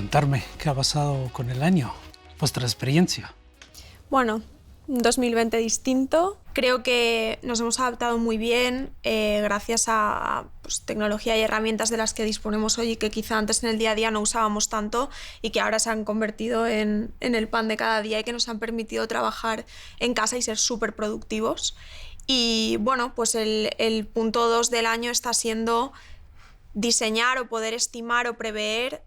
contarme qué ha pasado con el año, vuestra experiencia. Bueno, un 2020 distinto. Creo que nos hemos adaptado muy bien gracias a tecnología y herramientas de las que disponemos hoy y que quizá antes en el día a día no usábamos tanto y que ahora se han convertido en el pan de cada día y que nos han permitido trabajar en casa y ser súper productivos. Y bueno, pues el punto 2 del año está siendo diseñar o poder estimar o prever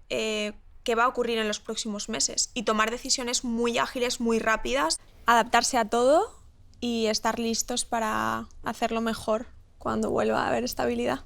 qué va a ocurrir en los próximos meses y tomar decisiones muy ágiles, muy rápidas, adaptarse a todo y estar listos para hacerlo mejor cuando vuelva a haber estabilidad.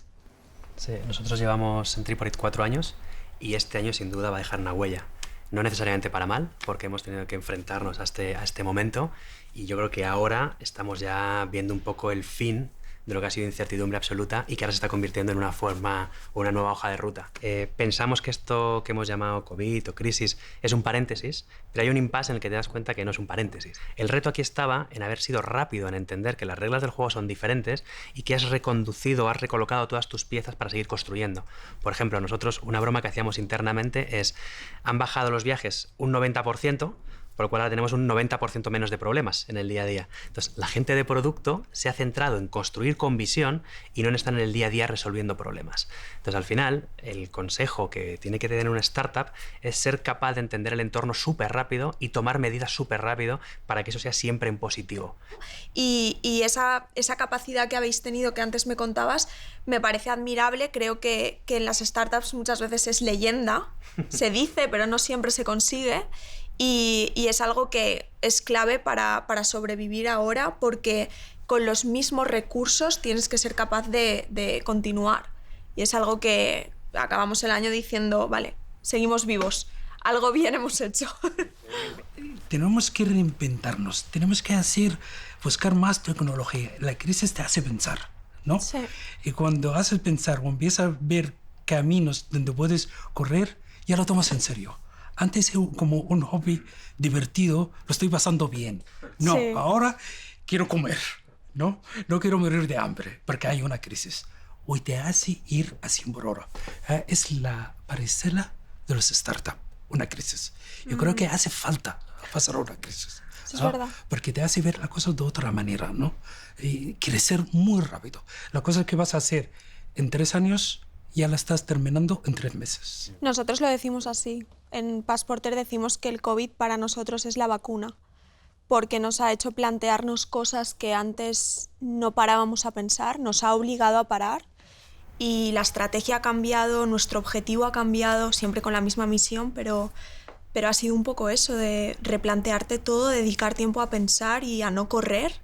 Sí, nosotros llevamos en Triporit 4 años y este año sin duda va a dejar una huella. No necesariamente para mal, porque hemos tenido que enfrentarnos a este momento y yo creo que ahora estamos ya viendo un poco el fin de lo que ha sido incertidumbre absoluta y que ahora se está convirtiendo en una forma o una nueva hoja de ruta. Pensamos que esto que hemos llamado COVID o crisis es un paréntesis, pero hay un impasse en el que te das cuenta que no es un paréntesis. El reto aquí estaba en haber sido rápido en entender que las reglas del juego son diferentes y que has reconducido, has recolocado todas tus piezas para seguir construyendo. Por ejemplo, nosotros una broma que hacíamos internamente es han bajado los viajes un 90%, por lo cual ahora tenemos un 90% menos de problemas en el día a día. Entonces, la gente de producto se ha centrado en construir con visión y no en estar en el día a día resolviendo problemas. Entonces, al final, el consejo que tiene que tener una startup es ser capaz de entender el entorno súper rápido y tomar medidas súper rápido para que eso sea siempre en positivo. Y esa capacidad que habéis tenido, que antes me contabas, me parece admirable. Creo que en las startups muchas veces es leyenda, se dice, pero no siempre se consigue. Y es algo que es clave para sobrevivir ahora, porque con los mismos recursos tienes que ser capaz de continuar. Y es algo que acabamos el año diciendo, vale, seguimos vivos, algo bien hemos hecho. Tenemos que reinventarnos, tenemos que buscar más tecnología. La crisis te hace pensar, ¿no? Sí. Y cuando haces pensar o empiezas a ver caminos donde puedes correr, ya lo tomas en serio. Antes como un hobby divertido, lo estoy pasando bien. No, sí. Ahora quiero comer, ¿no? No quiero morir de hambre porque hay una crisis. Hoy te hace ir a 100 por hora. Es la parecela de los startups, una crisis. Yo creo que hace falta pasar una crisis. Es verdad. Porque te hace ver las cosas de otra manera, ¿no? Y crecer muy rápido. La cosa que vas a hacer en 3 años ya la estás terminando en 3 meses. Nosotros lo decimos así. En Passporter decimos que el COVID para nosotros es la vacuna, porque nos ha hecho plantearnos cosas que antes no parábamos a pensar, nos ha obligado a parar y la estrategia ha cambiado, nuestro objetivo ha cambiado, siempre con la misma misión, pero ha sido un poco eso, de replantearte todo, dedicar tiempo a pensar y a no correr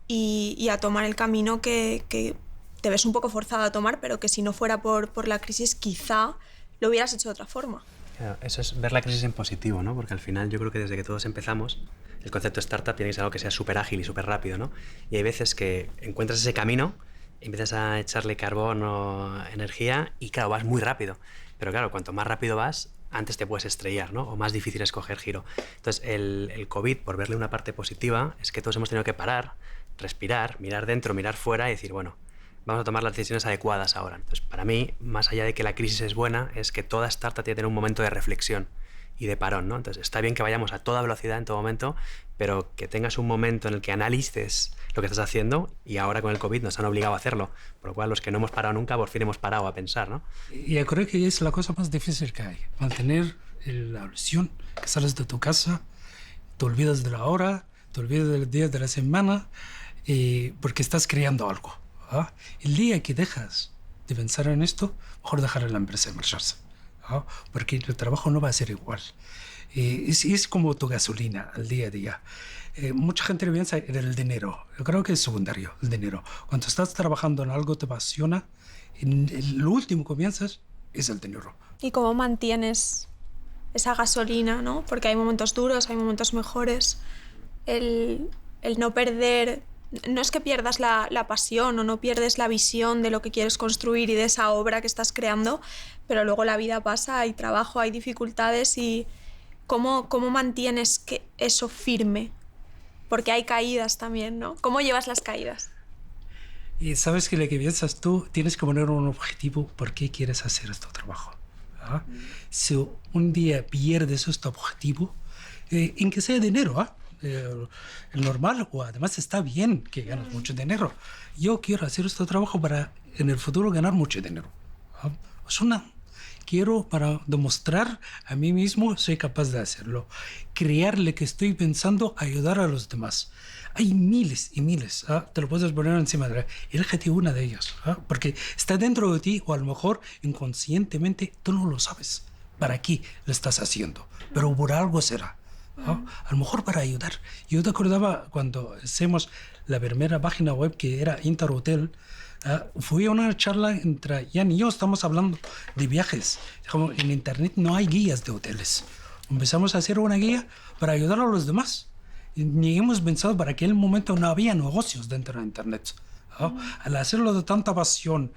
y a tomar el camino que te ves un poco forzado a tomar, pero que si no fuera por la crisis quizá lo hubieras hecho de otra forma. Claro, eso es ver la crisis en positivo, ¿no? Porque al final yo creo que desde que todos empezamos, el concepto de startup tiene que ser algo que sea súper ágil y súper rápido, ¿no? Y hay veces que encuentras ese camino, empiezas a echarle carbón o energía y claro, vas muy rápido. Pero claro, cuanto más rápido vas, antes te puedes estrellar, ¿no? O más difícil es coger giro. Entonces, el COVID, por verle una parte positiva, es que todos hemos tenido que parar, respirar, mirar dentro, mirar fuera y decir, bueno, vamos a tomar las decisiones adecuadas ahora. Entonces, para mí, más allá de que la crisis es buena, es que toda startup tiene que tener un momento de reflexión y de parón, ¿no? Entonces, está bien que vayamos a toda velocidad en todo momento, pero que tengas un momento en el que analices lo que estás haciendo y ahora con el COVID nos han obligado a hacerlo, por lo cual los que no hemos parado nunca, por fin hemos parado a pensar, ¿no? Y yo creo que es la cosa más difícil que hay. Mantener la ilusión, que sales de tu casa, te olvidas de la hora, te olvidas del día de la semana, porque estás creando algo. ¿Ah? El día que dejas de pensar en esto, mejor dejar a la empresa y marcharse. ¿Ah? Porque el trabajo no va a ser igual. Es como tu gasolina al día a día. Mucha gente piensa en el dinero. Yo creo que es secundario, el dinero. Cuando estás trabajando en algo te apasiona, lo último que piensas es el dinero. ¿Y cómo mantienes esa gasolina, ¿no? Porque hay momentos duros, hay momentos mejores. El no perder... No es que pierdas la pasión o no pierdes la visión de lo que quieres construir y de esa obra que estás creando, pero luego la vida pasa, hay trabajo, hay dificultades y ¿cómo mantienes eso firme? Porque hay caídas también, ¿no? ¿Cómo llevas las caídas? Y sabes que lo que piensas tú, tienes que poner un objetivo por qué quieres hacer este trabajo. Si un día pierdes este objetivo, en que sea dinero, el normal, o además está bien que ganes mucho dinero. Yo quiero hacer este trabajo para en el futuro ganar mucho dinero. Quiero para demostrar a mí mismo soy capaz de hacerlo. Crear lo que estoy pensando, ayudar a los demás. Hay miles y miles, te lo puedes poner encima de la... Elige una de ellas, porque está dentro de ti o a lo mejor inconscientemente tú no lo sabes. ¿Para qué lo estás haciendo? Pero por algo será. A lo mejor para ayudar. Yo te acordaba cuando hacemos la primera página web que era Interhotel, fue una charla entre Jan y yo, estamos hablando de viajes. En internet no hay guías de hoteles. Empezamos a hacer una guía para ayudar a los demás. Ni hemos pensado para aquel momento no había negocios dentro de internet. Al hacerlo de tanta pasión,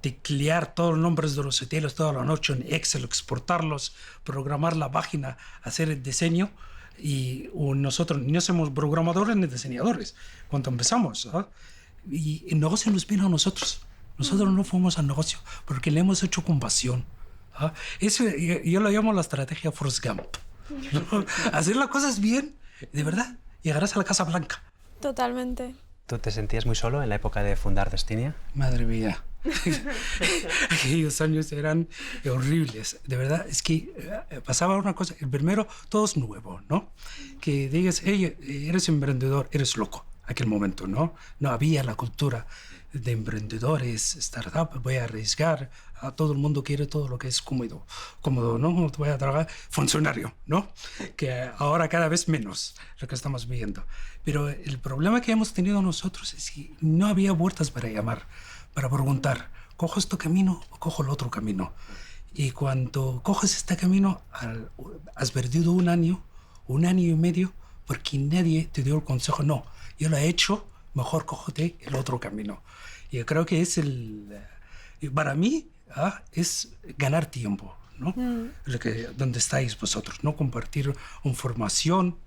teclear todos los nombres de los hoteles toda la noche en Excel, exportarlos, programar la página, hacer el diseño. Y nosotros no somos programadores ni diseñadores cuando empezamos. Y el negocio nos vino a nosotros. Nosotros no fuimos al negocio porque le hemos hecho con pasión. Eso yo lo llamo la estrategia Forrest Gump. Hacer las cosas bien, de verdad, llegarás a la Casa Blanca. Totalmente. ¿Tú te sentías muy solo en la época de fundar Destinia? Madre mía. Aquellos años eran horribles. De verdad, es que pasaba una cosa. El primero, todo es nuevo, ¿no? Que digas, hey, eres emprendedor, eres loco. Aquel momento, ¿no? No había la cultura de emprendedores, startup, voy a arriesgar, todo el mundo quiere todo lo que es cómodo, ¿no? Voy a trabajar funcionario, ¿no? Que ahora cada vez menos lo que estamos viendo. Pero el problema que hemos tenido nosotros es que no había puertas para llamar, para preguntar, ¿cojo este camino o cojo el otro camino? Y cuando coges este camino, has perdido un año y medio, porque nadie te dio el consejo, no, yo lo he hecho, mejor cógete el otro camino. Y yo creo que es para mí, es ganar tiempo, ¿no? Donde estáis vosotros, ¿no? Compartir información,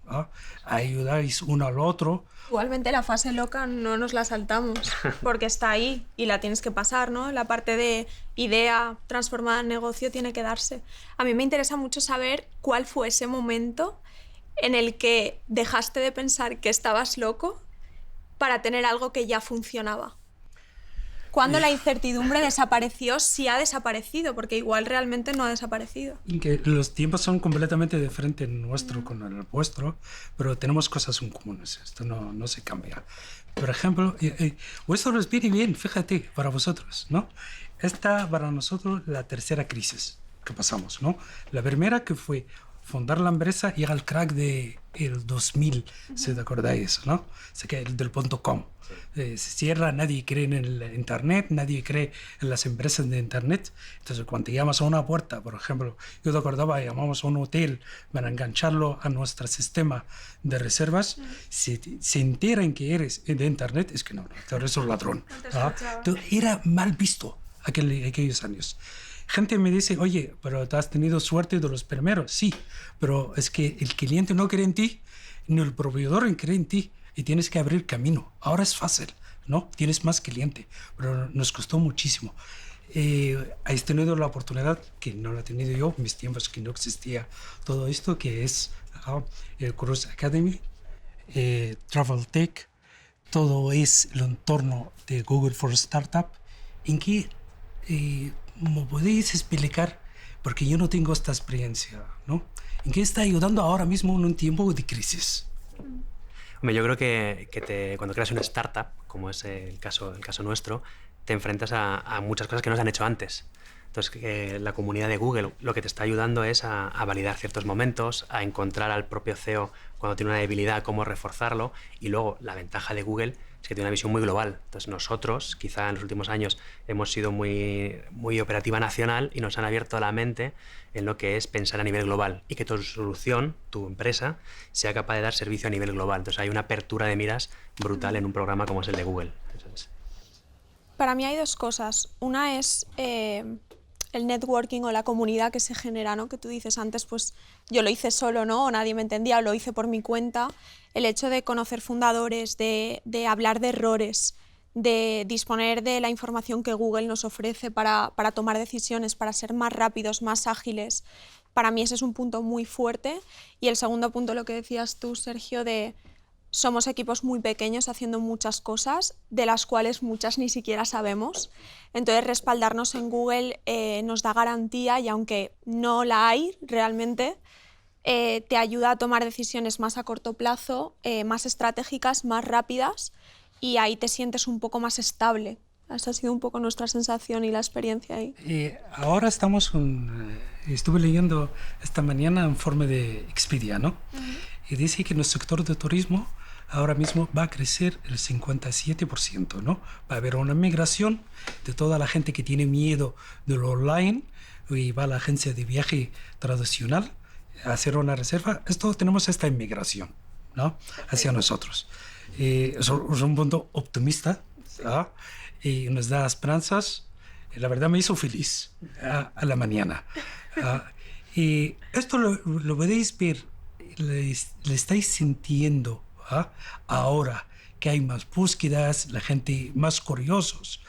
ayudáis uno al otro. Igualmente la fase loca no nos la saltamos, porque está ahí y la tienes que pasar, ¿no? La parte de idea transformada en negocio tiene que darse. A mí me interesa mucho saber cuál fue ese momento en el que dejaste de pensar que estabas loco para tener algo que ya funcionaba. ¿Cuándo la incertidumbre desapareció? Si ha desaparecido, porque igual realmente no ha desaparecido. Que los tiempos son completamente diferentes nuestro con el vuestro, pero tenemos cosas en comunes. Esto no se cambia. Por ejemplo, vuestro les viene bien, fíjate, para vosotros, ¿no? Esta para nosotros la tercera crisis que pasamos, ¿no? La primera que fue fundar la empresa y el crack del 2000, si te acordáis, ¿no? O que el del .com. Se cierra, nadie cree en el internet, nadie cree en las empresas de internet. Entonces, cuando llamas a una puerta, por ejemplo, yo te acordaba, llamamos a un hotel para engancharlo a nuestro sistema de reservas, si se enteran que eres de internet, es que no, tú eres un ladrón. Era mal visto aquellos años. Gente me dice, oye, pero tú has tenido suerte de los primeros. Sí, pero es que el cliente no cree en ti, ni el proveedor cree en ti, y tienes que abrir camino. Ahora es fácil, ¿no? Tienes más cliente, pero nos costó muchísimo. Has tenido la oportunidad, que no la he tenido yo, en mis tiempos que no existía todo esto, que es el Cruise Academy, Travel Tech, todo es el entorno de Google for Startup, en que... ¿me podéis explicar? Porque yo no tengo esta experiencia, ¿no? ¿En qué está ayudando ahora mismo en un tiempo de crisis? Hombre, yo creo que cuando creas una startup, como es el caso nuestro, te enfrentas a muchas cosas que no se han hecho antes. Entonces, la comunidad de Google lo que te está ayudando es a validar ciertos momentos, a encontrar al propio CEO cuando tiene una debilidad, cómo reforzarlo. Y luego, la ventaja de Google es que tiene una visión muy global. Entonces, nosotros, quizá en los últimos años, hemos sido muy, muy operativa nacional y nos han abierto la mente en lo que es pensar a nivel global y que tu solución, tu empresa, sea capaz de dar servicio a nivel global. Entonces, hay una apertura de miras brutal en un programa como es el de Google. Entonces, para mí hay dos cosas. Una es... el networking o la comunidad que se genera, ¿no? Que tú dices antes, pues yo lo hice solo, ¿no? O nadie me entendía, o lo hice por mi cuenta. El hecho de conocer fundadores, de hablar de errores, de disponer de la información que Google nos ofrece para tomar decisiones, para ser más rápidos, más ágiles. Para mí ese es un punto muy fuerte. Y el segundo punto, lo que decías tú, Sergio, de somos equipos muy pequeños haciendo muchas cosas, de las cuales muchas ni siquiera sabemos. Entonces, respaldarnos en Google nos da garantía y aunque no la hay realmente, te ayuda a tomar decisiones más a corto plazo, más estratégicas, más rápidas, y ahí te sientes un poco más estable. Esa ha sido un poco nuestra sensación y la experiencia ahí. Y ahora estamos estuve leyendo esta mañana en informe de Expedia, ¿no? Y dice que en el sector de turismo ahora mismo va a crecer el 57%, ¿no? Va a haber una migración de toda la gente que tiene miedo de lo online y va a la agencia de viaje tradicional a hacer una reserva. Tenemos esta inmigración, ¿no? Hacia nosotros. Es un punto optimista, ¿no? Y nos da esperanzas. La verdad me hizo feliz a la mañana. Y esto lo podéis ver, le estáis sintiendo ahora que hay más búsquedas, la gente más curiosos,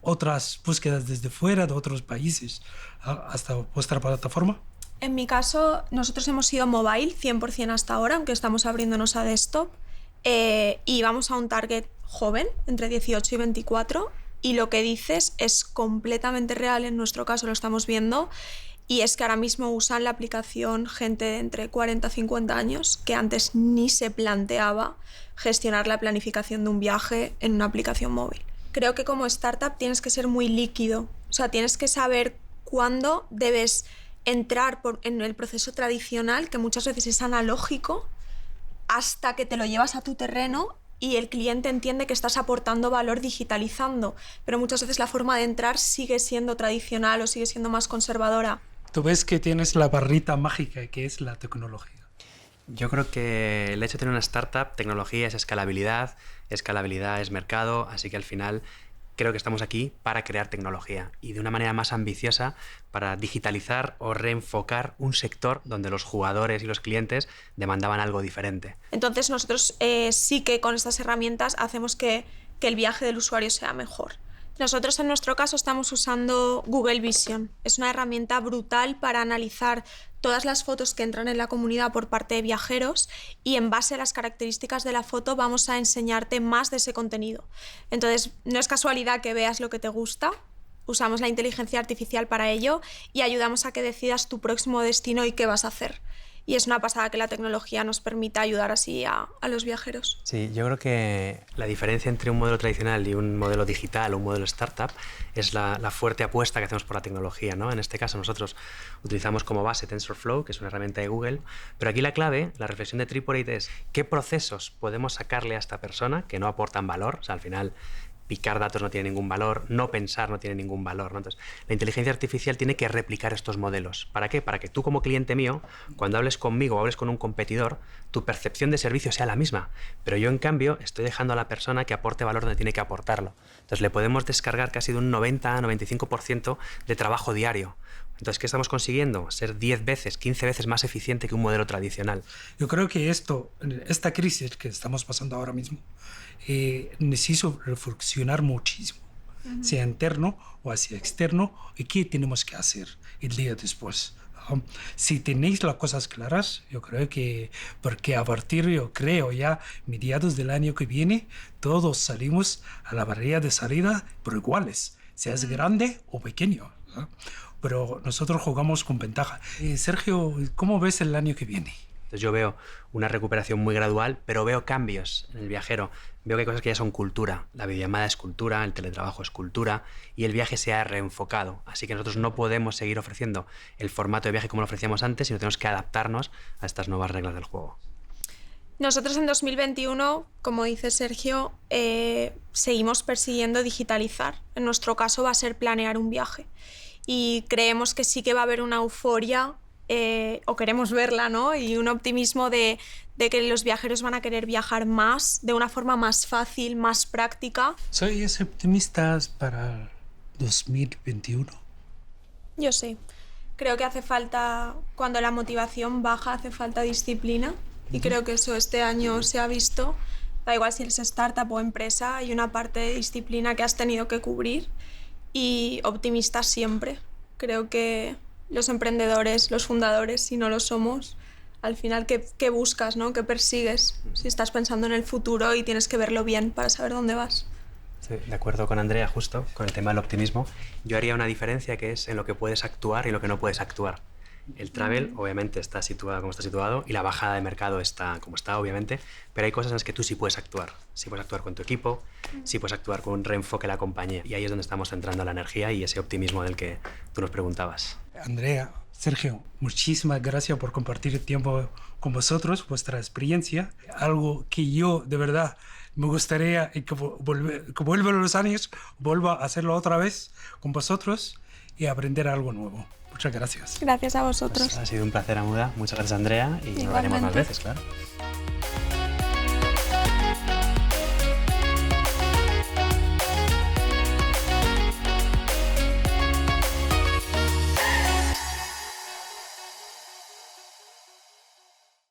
otras búsquedas desde fuera de otros países hasta vuestra plataforma. En mi caso, nosotros hemos sido mobile 100% hasta ahora, aunque estamos abriéndonos a desktop, y vamos a un target joven, entre 18 y 24, y lo que dices es completamente real, en nuestro caso lo estamos viendo, y es que ahora mismo usan la aplicación gente de entre 40 y 50 años, que antes ni se planteaba gestionar la planificación de un viaje en una aplicación móvil. Creo que como startup tienes que ser muy líquido, o sea, tienes que saber cuándo debes entrar en el proceso tradicional, que muchas veces es analógico, hasta que te lo llevas a tu terreno y el cliente entiende que estás aportando valor digitalizando, pero muchas veces la forma de entrar sigue siendo tradicional o sigue siendo más conservadora. Tú ves que tienes la barrita mágica que es la tecnología. Yo creo que el hecho de tener una startup, tecnología es escalabilidad es mercado, así que al final creo que estamos aquí para crear tecnología y de una manera más ambiciosa para digitalizar o reenfocar un sector donde los jugadores y los clientes demandaban algo diferente. Entonces nosotros sí que con estas herramientas hacemos que el viaje del usuario sea mejor. Nosotros en nuestro caso estamos usando Google Vision. Es una herramienta brutal para analizar todas las fotos que entran en la comunidad por parte de viajeros y en base a las características de la foto vamos a enseñarte más de ese contenido. Entonces, no es casualidad que veas lo que te gusta. Usamos la inteligencia artificial para ello y ayudamos a que decidas tu próximo destino y qué vas a hacer. Y es una pasada que la tecnología nos permita ayudar así a los viajeros. Sí, yo creo que la diferencia entre un modelo tradicional y un modelo digital o un modelo startup es la fuerte apuesta que hacemos por la tecnología, ¿no? En este caso nosotros utilizamos como base TensorFlow, que es una herramienta de Google, pero aquí la clave, la reflexión de Triporate es qué procesos podemos sacarle a esta persona que no aportan valor, o sea, al final picar datos no tiene ningún valor, no pensar no tiene ningún valor, ¿no? Entonces, la inteligencia artificial tiene que replicar estos modelos. ¿Para qué? Para que tú como cliente mío, cuando hables conmigo o hables con un competidor, tu percepción de servicio sea la misma. Pero yo, en cambio, estoy dejando a la persona que aporte valor donde tiene que aportarlo. Entonces, le podemos descargar casi de un 90-95% de trabajo diario. Entonces, ¿qué estamos consiguiendo? Ser 10 veces, 15 veces más eficiente que un modelo tradicional. Yo creo que esta crisis que estamos pasando ahora mismo necesita reflexionar muchísimo, sea interno o hacia externo, y qué tenemos que hacer el día después. Si tenéis las cosas claras, yo creo que, porque a partir, yo creo ya, mediados del año que viene, todos salimos a la barrera de salida por iguales, seas grande o pequeño, ¿no? Pero nosotros jugamos con ventaja. Sergio, ¿cómo ves el año que viene? Entonces yo veo una recuperación muy gradual, pero veo cambios en el viajero. Veo que hay cosas que ya son cultura. La videollamada es cultura, el teletrabajo es cultura y el viaje se ha reenfocado. Así que nosotros no podemos seguir ofreciendo el formato de viaje como lo ofrecíamos antes, sino tenemos que adaptarnos a estas nuevas reglas del juego. Nosotros en 2021, como dice Sergio, seguimos persiguiendo digitalizar. En nuestro caso va a ser planear un viaje. Y creemos que sí que va a haber una euforia, o queremos verla, ¿no? Y un optimismo de que los viajeros van a querer viajar más, de una forma más fácil, más práctica. ¿Sois optimistas para 2021? Yo sí. Creo que hace falta, cuando la motivación baja, hace falta disciplina. Y creo que eso este año se ha visto. Da igual si eres startup o empresa, hay una parte de disciplina que has tenido que cubrir y optimista siempre. Creo que los emprendedores, los fundadores, si no lo somos, al final, ¿qué buscas, ¿no? ¿Qué persigues? Si estás pensando en el futuro y tienes que verlo bien para saber dónde vas. Sí, de acuerdo con Andrea, justo, con el tema del optimismo. Yo haría una diferencia que es en lo que puedes actuar y lo que no puedes actuar. El travel, obviamente, está situado como está situado y la bajada de mercado está como está, obviamente, pero hay cosas en las que tú sí puedes actuar. Sí puedes actuar con tu equipo, sí puedes actuar con un reenfoque de la compañía. Y ahí es donde estamos centrando la energía y ese optimismo del que tú nos preguntabas. Andrea, Sergio, muchísimas gracias por compartir el tiempo con vosotros, vuestra experiencia. Algo que yo, de verdad, me gustaría que vuelvan los años, vuelva a hacerlo otra vez con vosotros y aprender algo nuevo. Muchas gracias. Gracias a vosotros. Pues ha sido un placer, Amuda. Muchas gracias, Andrea, y nos veremos más veces, claro.